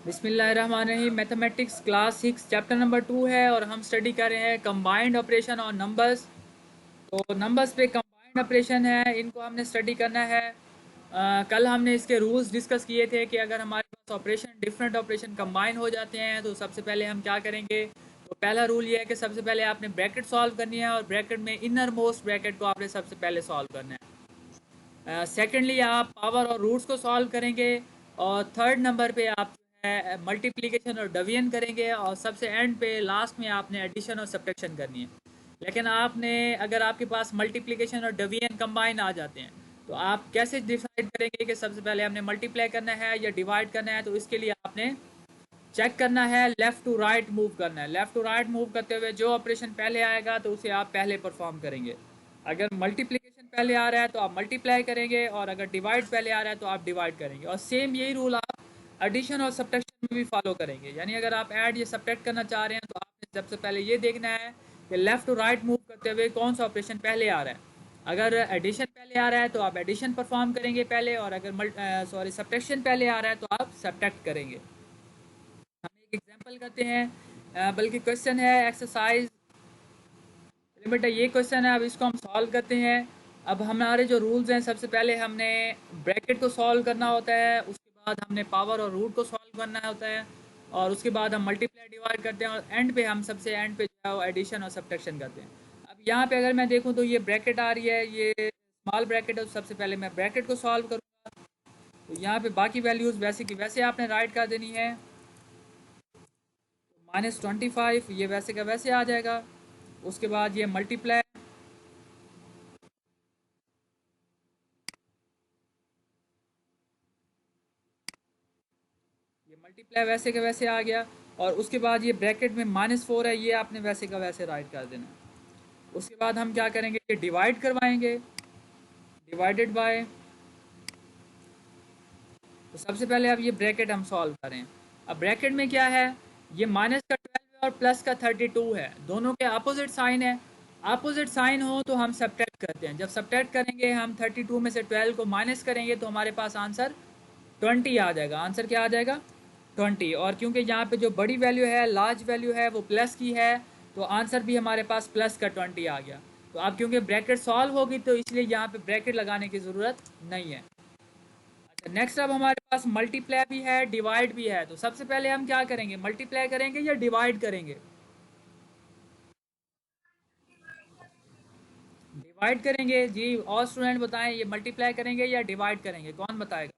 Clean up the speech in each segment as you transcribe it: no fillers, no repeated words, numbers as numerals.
बिस्मिल्लाहिर्रहमानिर्रहीम। Mathematics class 6 chapter number 2 है और हम स्टडी कर रहे हैं कंबाइंड ऑपरेशन और नंबर्स। तो नंबर्स पे कंबाइंड ऑपरेशन है, इनको हमने स्टडी करना है। कल हमने इसके रूल्स डिस्कस किए थे कि अगर हमारे पास ऑपरेशन डिफरेंट ऑपरेशन कंबाइन हो जाते हैं तो सबसे पहले हम क्या करेंगे। तो पहला रूल ये है कि सबसे पहले आपने ब्रैकेट सॉल्व करनी है और ब्रैकेट में इनर मोस्ट ब्रैकेट को आपने सबसे पहले सॉल्व करना है। सेकेंडली आप पावर और रूट्स को सॉल्व करेंगे और थर्ड नंबर पे आप जो है मल्टीप्लिकेशन और डिवीजन करेंगे और सबसे एंड पे लास्ट में आपने एडिशन और सब्ट्रैक्शन करनी है। लेकिन आपने अगर आपके पास मल्टीप्लिकेशन और डिवीजन कंबाइन आ जाते हैं तो आप कैसे डिसाइड करेंगे कि सबसे पहले हमने मल्टीप्लाई करना है या डिवाइड करना है। तो इसके लिए आपने चेक करना है, लेफ़्ट टू राइट मूव करना है। लेफ़्ट टू राइट मूव करते हुए जो ऑपरेशन पहले आएगा तो उसे आप पहले परफॉर्म करेंगे। अगर मल्टीप्लिकेशन पहले आ रहा है तो आप मल्टीप्लाई करेंगे और अगर डिवाइड पहले आ रहा है तो आप डिवाइड करेंगे। और सेम यही रूल आप एडिशन और सब्ट्रैक्शन में भी फॉलो करेंगे। यानी अगर आप ऐड या सब्ट्रैक्ट करना चाह रहे हैं तो आपने सबसे पहले ये देखना है कि लेफ़्ट टू राइट मूव करते हुए कौन सा ऑपरेशन पहले आ रहा है। अगर एडिशन पहले आ रहा है तो आप एडिशन परफॉर्म करेंगे पहले, और अगर सब्ट्रैक्शन पहले आ रहा है तो आप सब्ट्रैक्ट करेंगे। हम एक एग्जांपल करते हैं, बल्कि क्वेश्चन है एक्सरसाइज। बेटा ये क्वेश्चन है, अब इसको हम सॉल्व करते हैं। अब हमारे जो रूल्स हैं, सबसे पहले हमने ब्रैकेट को सॉल्व करना होता है, उसके बाद हमने पावर और रूट को सॉल्व करना होता है, और उसके बाद हम मल्टीप्लाई डिवाइड करते हैं, और एंड पे हम सबसे एंड पे जो है वो एडिशन और सब्ट्रैक्शन करते हैं। अब यहाँ पे अगर मैं देखूँ तो ये ब्रैकेट आ रही है, ये स्मॉल ब्रैकेट है, तो सबसे पहले मैं ब्रैकेट को सॉल्व करूँगा। तो यहाँ पे बाकी वैल्यूज़ वैसे की वैसे आपने राइट कर देनी है। -25 ये वैसे का वैसे आ जाएगा। उसके बाद ये मल्टीप्लाई, ये मल्टीप्लाई वैसे का वैसे आ गया। और उसके बाद ये ब्रैकेट में -4 है, ये आपने वैसे का वैसे राइट कर देना है। उसके बाद हम क्या करेंगे, ये डिवाइड करवाएंगे, डिवाइडेड बाय। तो सबसे पहले अब ये ब्रैकेट हम सॉल्व करें। अब ब्रैकेट में क्या है, ये -12 है और +32 है, दोनों के अपोजिट साइन है। अपोजिट साइन हो तो हम सब्ट्रैक्ट करते हैं। जब सब्ट्रैक्ट करेंगे हम 32 में से 12 को माइनस करेंगे तो हमारे पास आंसर 20 आ जाएगा। आंसर क्या आ जाएगा, 20। और क्योंकि यहाँ पे जो बड़ी वैल्यू है, लार्ज वैल्यू है, वो प्लस की है, तो आंसर भी हमारे पास प्लस का 20 आ गया। तो अब क्योंकि ब्रैकेट सॉल्व होगी तो इसलिए यहाँ पे ब्रैकेट लगाने की ज़रूरत नहीं है। अच्छा, नेक्स्ट अब हमारे पास मल्टीप्लाई भी है, डिवाइड भी है। तो सबसे पहले हम क्या करेंगे, मल्टीप्लाई करेंगे या डिवाइड करेंगे। डिवाइड करेंगे जी। और स्टूडेंट बताएं, ये मल्टीप्लाई करेंगे या डिवाइड करेंगे, कौन बताएगा।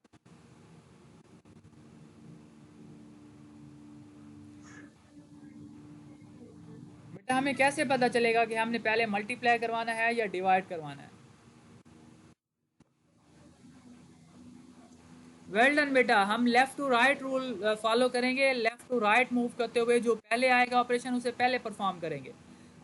बेटा हमें कैसे पता चलेगा कि हमने पहले मल्टीप्लाई करवाना है या डिवाइड करवाना है। वेल डन बेटा, हम left to right rule follow करेंगे। लेफ्ट टू राइट मूव करते हुए जो पहले आएगा ऑपरेशन उसे पहले परफॉर्म करेंगे।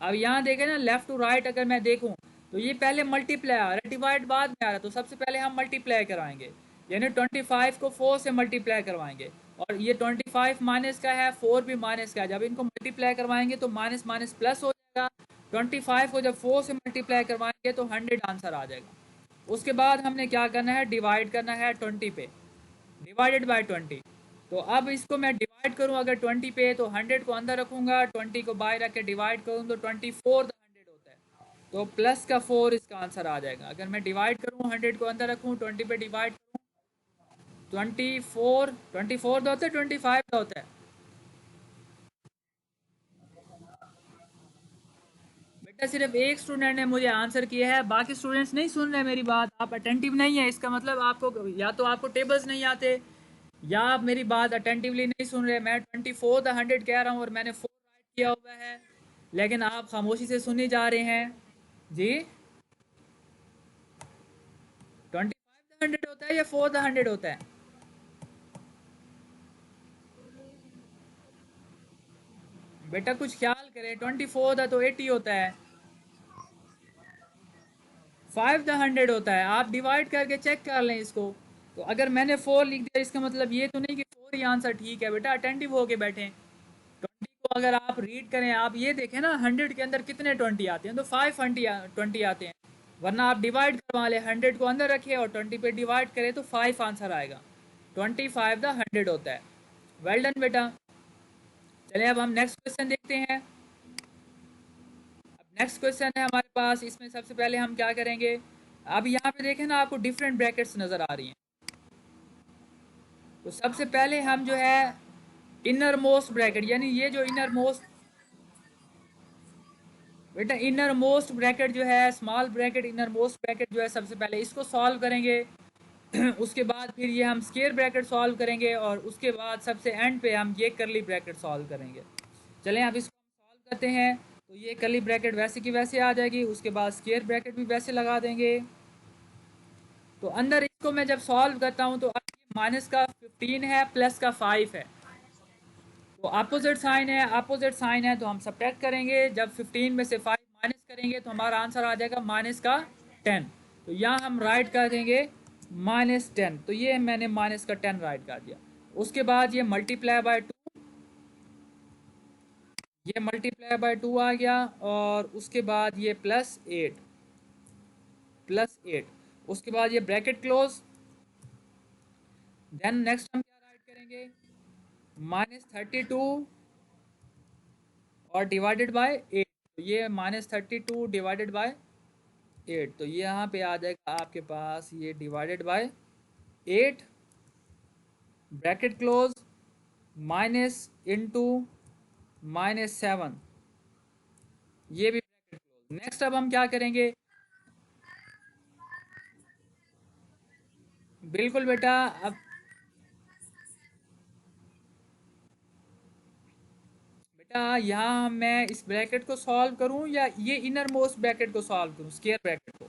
अब यहाँ देखें ना, लेफ्ट टू राइट अगर मैं देखूँ तो ये पहले मल्टीप्लाई आ रहा है, डिवाइड बाद में आ रहा है। तो सबसे पहले हम मल्टीप्लाई करवाएंगे, यानी 25 को 4 से मल्टीप्लाई करवाएंगे। और ये 25 माइनस का है, 4 भी माइनस का है। जब इनको मल्टीप्लाई करवाएंगे तो माइनस माइनस प्लस हो जाएगा। 25 को जब 4 से मल्टीप्लाई करवाएंगे तो 100 आंसर आ जाएगा। उसके बाद हमने क्या करना है, डिवाइड करना है 20 पे, डिवाइडेड बाय 20। तो अब इसको मैं डिवाइड करूं अगर 20 पे, तो 100 को अंदर रखूंगा, 20 को बाहर रख के डिवाइड करूं तो 24 100 होता है। तो प्लस का 4 इसका आंसर आ जाएगा। अगर मैं डिवाइड करूं, 100 को अंदर रखूं, 20 पे डिवाइड करूं, 24 का होता है, 25 का होता है। बेटा सिर्फ एक स्टूडेंट ने मुझे आंसर किया है, बाकी स्टूडेंट्स नहीं सुन रहे मेरी बात। आप अटेंटिव नहीं है, इसका मतलब आपको या तो आपको टेबल्स नहीं आते या आप मेरी बात अटेंटिवली नहीं सुन रहे। मैं 24 कह रहा हूँ और मैंने 4 राइट किया हुआ है, लेकिन आप खामोशी से सुने जा रहे हैं जी। 25 होता है या 4 होता है। बेटा कुछ ख्याल करें, 24 था तो 80 होता है, 5 होता है। आप डिवाइड करके चेक कर लें इसको। तो अगर मैंने 4 लिख दिया, इसका मतलब ये तो नहीं कि 4 ही आंसर ठीक है। बेटा अटेंटिव होके बैठें। 20 को अगर आप रीड करें, आप ये देखें ना 100 के अंदर कितने 20 आते हैं, तो 5 20 आते हैं। वरना आप डिवाइड करवा लें, 100 को अंदर रखें और 20 पे डिवाइड करें तो 5 आंसर आएगा। 25 द 100 होता है। वेल डन बेटा। चलिए अब हम नेक्स्ट क्वेश्चन देखते हैं। अब नेक्स्ट क्वेश्चन है हमारे पास, इसमें सबसे पहले हम क्या करेंगे, अब यहाँ पे देखें ना आपको डिफरेंट ब्रैकेट्स नज़र आ रही हैं। तो सबसे पहले हम जो है इनर मोस्ट ब्रैकेट, यानी ये जो इनर मोस्ट, बेटा इनर मोस्ट ब्रैकेट जो है, small bracket inner most bracket जो है, सबसे पहले इसको सॉल्व करेंगे। उसके बाद फिर ये हम स्क्वायर ब्रैकेट सॉल्व करेंगे और उसके बाद सबसे एंड पे हम ये करली ब्रैकेट सॉल्व करेंगे। चलें अब इसको हम सॉल्व करते हैं। तो ये करली ब्रैकेट वैसे की वैसे आ जाएगी, उसके बाद स्क्वायर ब्रैकेट भी वैसे लगा देंगे। तो अंदर इसको मैं जब सॉल्व करता हूँ तो अब ये माइनस का 15 है, प्लस का 5 है, तो अपोजिट साइन है, अपोजिट साइन है तो हम सब्ट्रैक्ट करेंगे। जब 15 में से 5 माइनस करेंगे तो हमारा आंसर आ जाएगा माइनस का 10। तो यहाँ हम राइट कर देंगे -10। तो ये मैंने माइनस का 10 राइट कर दिया। उसके बाद ये मल्टीप्लाई बाय 2, ये मल्टीप्लाई बाय 2 आ गया, और उसके बाद ये +8, +8। उसके बाद ये ब्रैकेट क्लोज। देन नेक्स्ट हम क्या राइट करेंगे, -32 और डिवाइडेड बाय 8। तो ये -32 डिवाइडेड बाय 8, तो ये यहाँ पे आ जाएगा आपके पास ये divided by 8, bracket close, minus into -7, ये भी ब्रैकेट क्लोज। नेक्स्ट अब हम क्या करेंगे, बिल्कुल बेटा। अब बेटा यहाँ मैं इस ब्रैकेट को सॉल्व करूँ या ये इनर मोस्ट ब्रैकेट को सॉल्व करूँ, स्क्वायर ब्रैकेट को।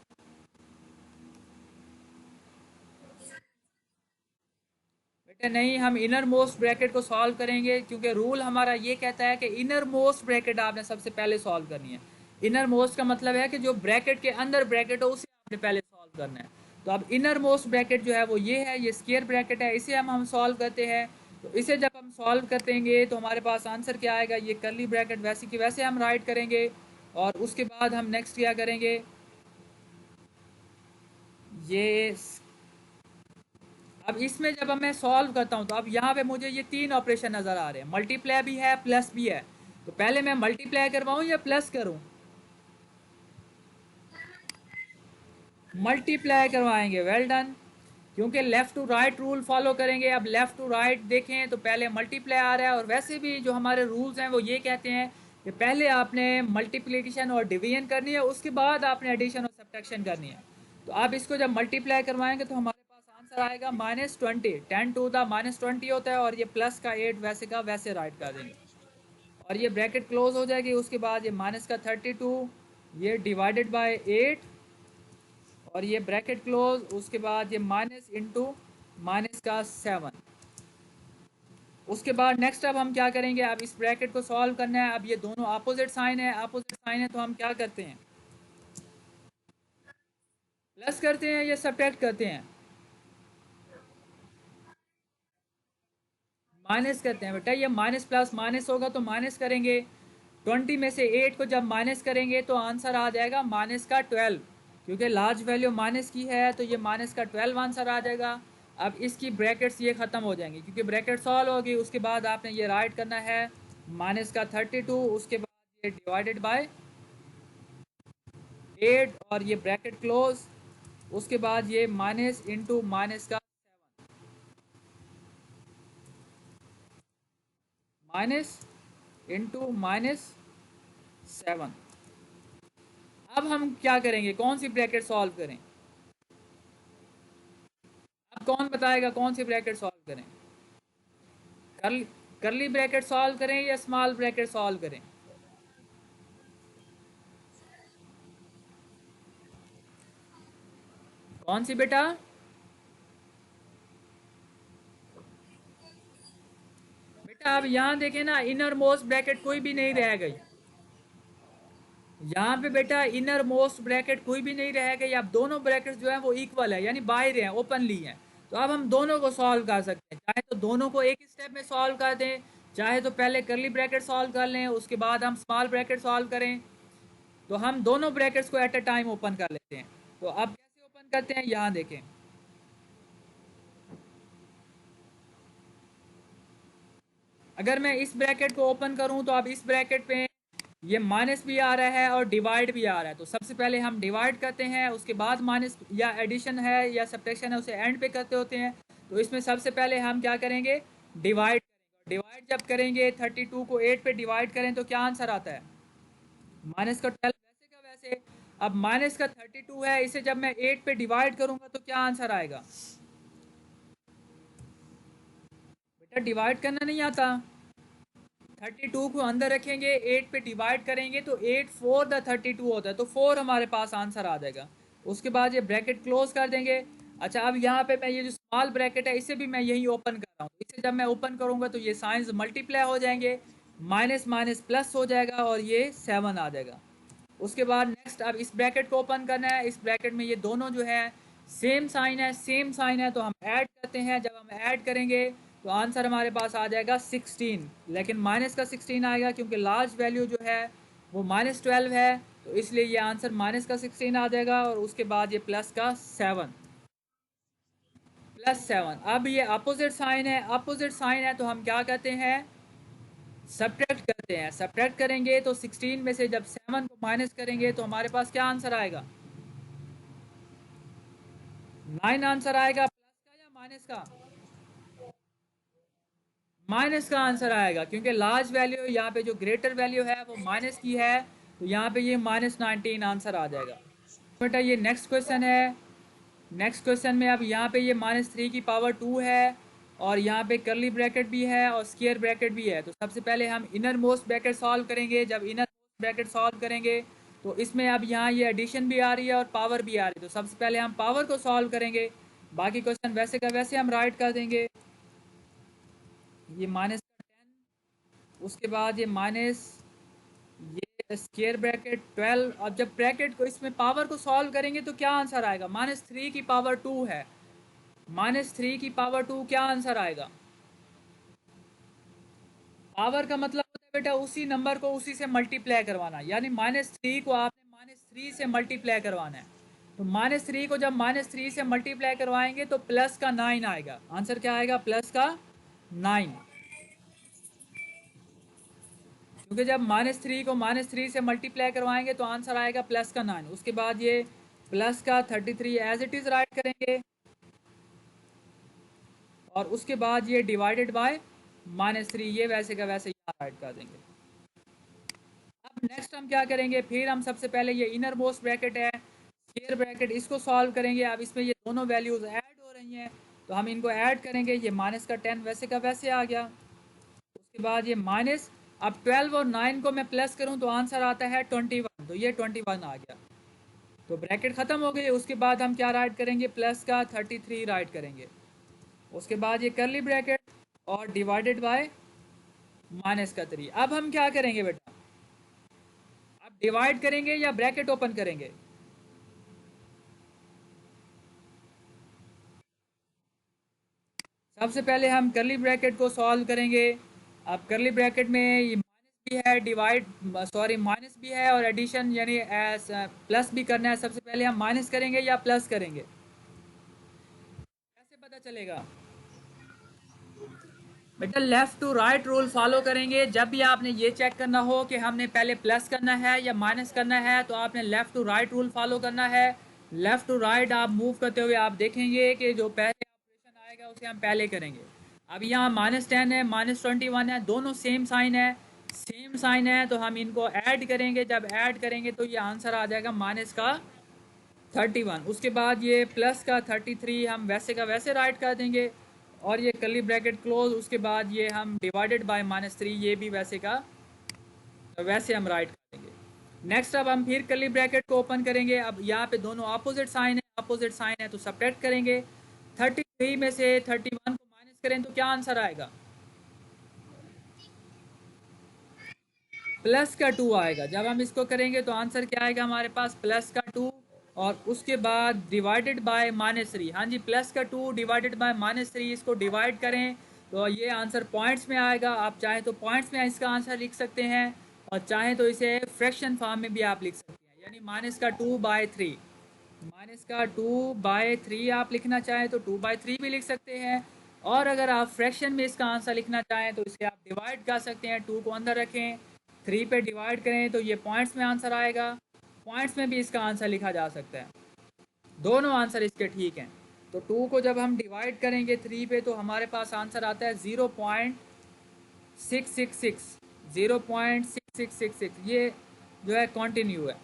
बेटा नहीं, हम इनर मोस्ट ब्रैकेट को सॉल्व करेंगे, क्योंकि रूल हमारा ये कहता है कि इनर मोस्ट ब्रैकेट आपने सबसे पहले सॉल्व करनी है। इनर मोस्ट का मतलब है कि जो ब्रैकेट के अंदर ब्रैकेट हो उसे आपने पहले सॉल्व करना है। तो अब इनर मोस्ट ब्रैकेट जो है वो ये है, ये स्क्वायर ब्रैकेट है, इसे हम सॉल्व करते हैं। तो इसे जब हम सॉल्व करेंगे तो हमारे पास आंसर क्या आएगा, ये कर्ली ब्रैकेट वैसे की वैसे हम राइट करेंगे। और उसके बाद हम नेक्स्ट क्या करेंगे, ये अब इसमें जब मैं सॉल्व करता हूँ तो अब यहाँ पे मुझे ये 3 ऑपरेशन नज़र आ रहे हैं, मल्टीप्लाई भी है, प्लस भी है। तो पहले मैं मल्टीप्लाई करवाऊँ या प्लस करूँ, मल्टीप्लाई करवाएंगे। Well done. क्योंकि left to right rule follow करेंगे। अब लेफ़्ट टू राइट देखें तो पहले मल्टीप्लाई आ रहा है, और वैसे भी जो हमारे रूल्स हैं वो ये कहते हैं कि पहले आपने मल्टीप्लिकेशन और डिवीजन करनी है, उसके बाद आपने एडिशन और सब्ट्रैक्शन करनी है। तो आप इसको जब मल्टीप्लाई करवाएंगे तो हमारे पास आंसर आएगा -20, 10 टू द -20 होता है, और ये प्लस का 8 वैसे का वैसे राइट कर देंगे, और ये ब्रैकेट क्लोज हो जाएगी। उसके बाद ये माइनस का 32, ये डिवाइडेड बाय 8, और ये ब्रैकेट क्लोज। उसके बाद ये माइनस इंटू माइनस का 7। उसके बाद नेक्स्ट अब हम क्या करेंगे, अब इस ब्रैकेट को सॉल्व करना है। अब ये दोनों अपोजिट साइन है, अपोजिट साइन है तो हम क्या करते हैं, प्लस करते हैं या सब्ट्रैक्ट करते हैं, माइनस करते हैं। बेटा ये माइनस प्लस माइनस होगा तो माइनस करेंगे। 20 में से 8 को जब माइनस करेंगे तो आंसर आ जाएगा माइनस का 12, क्योंकि लार्ज वैल्यू माइनस की है तो ये माइनस का 12 आंसर आ जाएगा। अब इसकी ब्रैकेट्स ये ख़त्म हो जाएंगी क्योंकि ब्रैकेट सॉल्व होगी। उसके बाद आपने ये राइट करना है माइनस का 32, उसके बाद ये डिवाइडेड बाय 8, और ये ब्रैकेट क्लोज। उसके बाद ये माइनस इंटू माइनस का 7, माइनस इंटू -7। अब हम क्या करेंगे, कौन सी ब्रैकेट सॉल्व करें, अब कौन बताएगा कौन सी ब्रैकेट सॉल्व करें, कर्ली कर्ली ब्रैकेट सॉल्व करें या स्मॉल ब्रैकेट सॉल्व करें, कौन सी बेटा। बेटा अब यहाँ देखें ना, इनर मोस्ट ब्रैकेट कोई भी नहीं रह गई। यहाँ पे बेटा इनर मोस्ट ब्रैकेट कोई भी नहीं रह गई। अब दोनों ब्रैकेट्स जो है वो इक्वल है, यानी बाहर हैं, ओपनली हैं। तो अब हम दोनों को सॉल्व कर सकते हैं, चाहे तो दोनों को एक स्टेप में सॉल्व कर दें, चाहे तो पहले करली ब्रैकेट सॉल्व कर लें उसके बाद हम स्मॉल ब्रैकेट सॉल्व करें। तो हम दोनों ब्रैकेट्स को एट अ टाइम ओपन कर लेते हैं। तो अब कैसे ओपन करते हैं, यहाँ देखें। अगर मैं इस ब्रैकेट को ओपन करूं तो अब इस ब्रैकेट पे ये माइनस भी आ रहा है और डिवाइड भी आ रहा है, तो सबसे पहले हम डिवाइड करते हैं, उसके बाद माइनस या एडिशन है या सब्ट्रैक्शन है उसे एंड पे करते होते हैं। तो इसमें सबसे पहले हम क्या करेंगे, डिवाइड करेंगे। डिवाइड जब करेंगे 32 को 8 पे डिवाइड करें तो क्या आंसर आता है, माइनस का 12 वैसे का वैसे। अब माइनस का 32 है, इसे जब मैं 8 पे डिवाइड करूंगा तो क्या आंसर आएगा, बेटा डिवाइड करना नहीं आता। 32 को अंदर रखेंगे, 8 पे डिवाइड करेंगे तो 8 फोर द 32 होता है, तो 4 हमारे पास आंसर आ जाएगा। उसके बाद ये ब्रैकेट क्लोज कर देंगे। अच्छा, अब यहाँ पे मैं ये जो स्मॉल ब्रैकेट है इसे भी मैं यही ओपन कर रहा हूँ, इसे जब मैं ओपन करूँगा तो ये साइंस मल्टीप्लाई हो जाएंगे, माइनस माइनस प्लस हो जाएगा और ये 7 आ जाएगा। उसके बाद नेक्स्ट अब इस ब्रैकेट को ओपन करना है, इस ब्रैकेट में ये दोनों जो है सेम साइन है, सेम साइन है, तो हम ऐड करते हैं। जब हम ऐड करेंगे तो आंसर हमारे पास आ जाएगा 16, लेकिन माइनस का 16 आएगा क्योंकि लार्ज वैल्यू जो है वो -12 है, तो इसलिए ये आंसर माइनस का 16 आ जाएगा। और उसके बाद ये प्लस का 7, +7। अब ये अपोजिट साइन है, अपोजिट साइन है तो हम क्या करते हैं, सब्ट्रैक्ट करते हैं। सब्ट्रैक्ट करेंगे तो 16 में से जब 7 को माइनस करेंगे तो हमारे पास क्या आंसर आएगा, 9 आंसर आएगा। प्लस का या माइनस का, माइनस का आंसर आएगा क्योंकि लार्ज वैल्यू यहाँ पे जो ग्रेटर वैल्यू है वो माइनस की है, तो यहाँ पे ये -19 आंसर आ जाएगा। बेटा ये नेक्स्ट क्वेश्चन है। नेक्स्ट क्वेश्चन में अब यहाँ पे ये -3 की पावर 2 है और यहाँ पे करली ब्रैकेट भी है और स्क्वायर ब्रैकेट भी है। तो सबसे पहले हम इनर मोस्ट ब्रैकेट सॉल्व करेंगे। जब इनर मोस्ट ब्रैकेट सॉल्व करेंगे तो इसमें अब यहाँ ये एडिशन भी आ रही है और पावर भी आ रही है, तो सबसे पहले हम पावर को सॉल्व करेंगे, बाकी क्वेश्चन वैसे का वैसे हम राइट कर देंगे। ये -10, उसके बाद ये माइनस ये स्क्वायर ब्रैकेट 12। अब जब ब्रैकेट को इसमें पावर को सॉल्व करेंगे तो क्या आंसर आएगा, -3 की पावर 2 है, -3 की पावर 2 क्या आंसर आएगा। पावर का मतलब होता है बेटा उसी नंबर को उसी से मल्टीप्लाई करवाना, यानी -3 को आपने -3 से मल्टीप्लाई करवाना है। तो -3 को जब -3 से मल्टीप्लाई करवाएंगे तो प्लस का 9 आएगा। आंसर क्या आएगा, प्लस का 9, क्योंकि जब -3 को -3 से मल्टीप्लाई करवाएंगे तो आंसर आएगा प्लस का 9। उसके बाद ये प्लस का 33 एज इट इज़ राइट करेंगे और उसके बाद ये डिवाइडेड बाय -3, ये वैसे का वैसे यहाँ राइट कर देंगे। अब नेक्स्ट हम क्या करेंगे, फिर हम सबसे पहले ये इनर मोस्ट ब्रैकेट है, स्क्वायर ब्रैकेट, इसको सॉल्व करेंगे। अब इसमें ये दोनों वैल्यूज ऐड हो रही हैं तो हम इनको ऐड करेंगे। ये माइनस का 10 वैसे का वैसे आ गया। उसके बाद ये माइनस, अब 12 और 9 को मैं प्लस करूं तो आंसर आता है 21, तो ये 21 आ गया, तो ब्रैकेट ख़त्म हो गई। उसके बाद हम क्या राइट करेंगे, प्लस का 33 राइट करेंगे। उसके बाद ये करली ब्रैकेट और डिवाइडेड बाय -3। अब हम क्या करेंगे बेटा, अब डिवाइड करेंगे या ब्रैकेट ओपन करेंगे, सबसे पहले हम करली ब्रैकेट को सॉल्व करेंगे। अब करली ब्रैकेट में ये माइनस भी है, डिवाइड सॉरी माइनस भी है और एडिशन यानी प्लस भी करना है। सबसे पहले हम माइनस करेंगे या प्लस करेंगे, कैसे पता चलेगा बेटा, left to right rule follow करेंगे। जब भी आपने ये चेक करना हो कि हमने पहले प्लस करना है या माइनस करना है तो आपने left to right rule follow करना है। लेफ़्ट टू राइट आप मूव करते हुए आप देखेंगे कि जो पहले ऑपरेशन आएगा उसे हम पहले करेंगे। अब यहाँ -10 है, -21 है, दोनों सेम साइन है, सेम साइन है, तो हम इनको ऐड करेंगे। जब ऐड करेंगे तो ये आंसर आ जाएगा माइनस का 31। उसके बाद ये प्लस का 33 हम वैसे का वैसे राइट कर देंगे और ये कर्ली ब्रैकेट क्लोज। उसके बाद ये हम डिवाइडेड बाय -3, ये भी वैसे का वैसे हम राइट कर देंगे। नेक्स्ट अब हम फिर कर्ली ब्रैकेट को ओपन करेंगे। अब यहाँ पे दोनों अपोजिट साइन है, अपोजिट साइन है तो सब्ट्रैक्ट करेंगे। 33 में से 31 को माइनस करें तो क्या आंसर आएगा, प्लस का 2 आएगा। जब हम इसको करेंगे तो आंसर क्या आएगा हमारे पास, प्लस का 2 और उसके बाद डिवाइडेड बाय -3। हाँ जी, प्लस का 2 डिवाइडेड बाय -3, इसको डिवाइड करें तो ये आंसर पॉइंट्स में आएगा। आप चाहें तो पॉइंट्स में इसका आंसर लिख सकते हैं और चाहें तो इसे फ्रैक्शन फॉर्म में भी आप लिख सकते हैं, यानी -2/3। -2/3 आप लिखना चाहें तो 2/3 भी लिख सकते हैं और अगर आप फ्रैक्शन में इसका आंसर लिखना चाहें तो इसे आप डिवाइड कर सकते हैं, 2 को अंदर रखें, 3 पे डिवाइड करें तो ये पॉइंट्स में आंसर आएगा। पॉइंट्स में भी इसका आंसर लिखा जा सकता है, दोनों आंसर इसके ठीक हैं। तो 2 को जब हम डिवाइड करेंगे 3 पे तो हमारे पास आंसर आता है 0.666, 0.6666, ये जो है कॉन्टिन्यू है।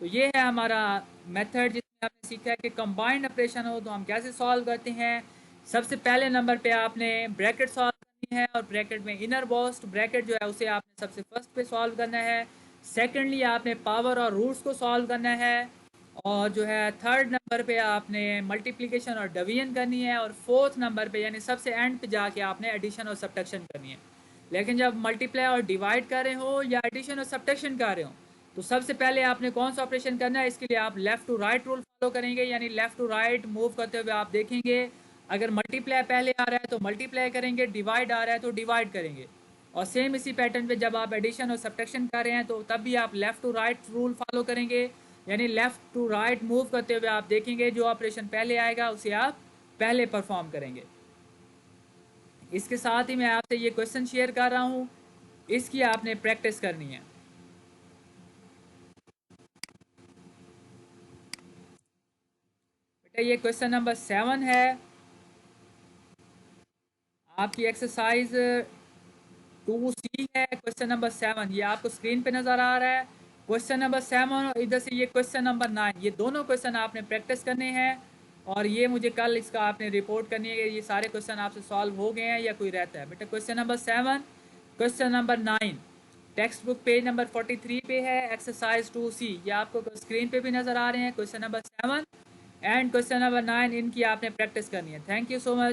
तो ये है हमारा मेथड जिसमें आपने सीखा है कि कंबाइंड ऑपरेशन हो तो हम कैसे सॉल्व करते हैं। सबसे पहले नंबर पे आपने ब्रैकेट सॉल्व करनी है और ब्रैकेट में इनर बॉक्स ब्रैकेट जो है उसे आपने सबसे फर्स्ट पे सॉल्व करना है। सेकेंडली आपने पावर और रूट्स को सॉल्व करना है, और जो है थर्ड नंबर पे आपने मल्टीप्लिकेशन और डिवीजन करनी है, और फोर्थ नंबर पे यानी सबसे एंड पे जाके आपने एडिशन और सब्ट्रैक्शन करनी है। लेकिन जब मल्टीप्लाई और डिवाइड कर रहे हो या एडिशन और सब्ट्रैक्शन कर रहे हो तो सबसे पहले आपने कौन सा ऑपरेशन करना है, इसके लिए आप left to right rule follow करेंगे, यानी लेफ़्ट टू राइट मूव करते हुए आप देखेंगे अगर मल्टीप्लाई पहले आ रहा है तो मल्टीप्लाई करेंगे, डिवाइड आ रहा है तो डिवाइड करेंगे। और सेम इसी पैटर्न पे जब आप एडिशन और सब्ट्रैक्शन कर रहे हैं तो तब भी आप left to right rule follow करेंगे, यानी लेफ़्ट टू राइट मूव करते हुए आप देखेंगे जो ऑपरेशन पहले आएगा उसे आप पहले परफॉर्म करेंगे। इसके साथ ही मैं आपसे ये क्वेश्चन शेयर कर रहा हूँ, इसकी आपने प्रैक्टिस करनी है। बेटा ये क्वेश्चन नंबर 7 है, आपकी एक्सरसाइज 2C है। क्वेश्चन नंबर 7 ये आपको स्क्रीन पे नज़र आ रहा है। क्वेश्चन नंबर 7 और इधर से ये क्वेश्चन नंबर 9, ये दोनों क्वेश्चन आपने प्रैक्टिस करने हैं और ये मुझे कल इसका आपने रिपोर्ट करनी है कि ये सारे क्वेश्चन आपसे सॉल्व हो गए हैं या कोई रहता है। बेटा question number 7, question number 9 text book page number 43 पे है, एक्सरसाइज 2C, ये आपको स्क्रीन पे भी नज़र आ रहे हैं। Question number 7 and question number 9 इनकी आपने प्रैक्टिस करनी है। Thank you so much.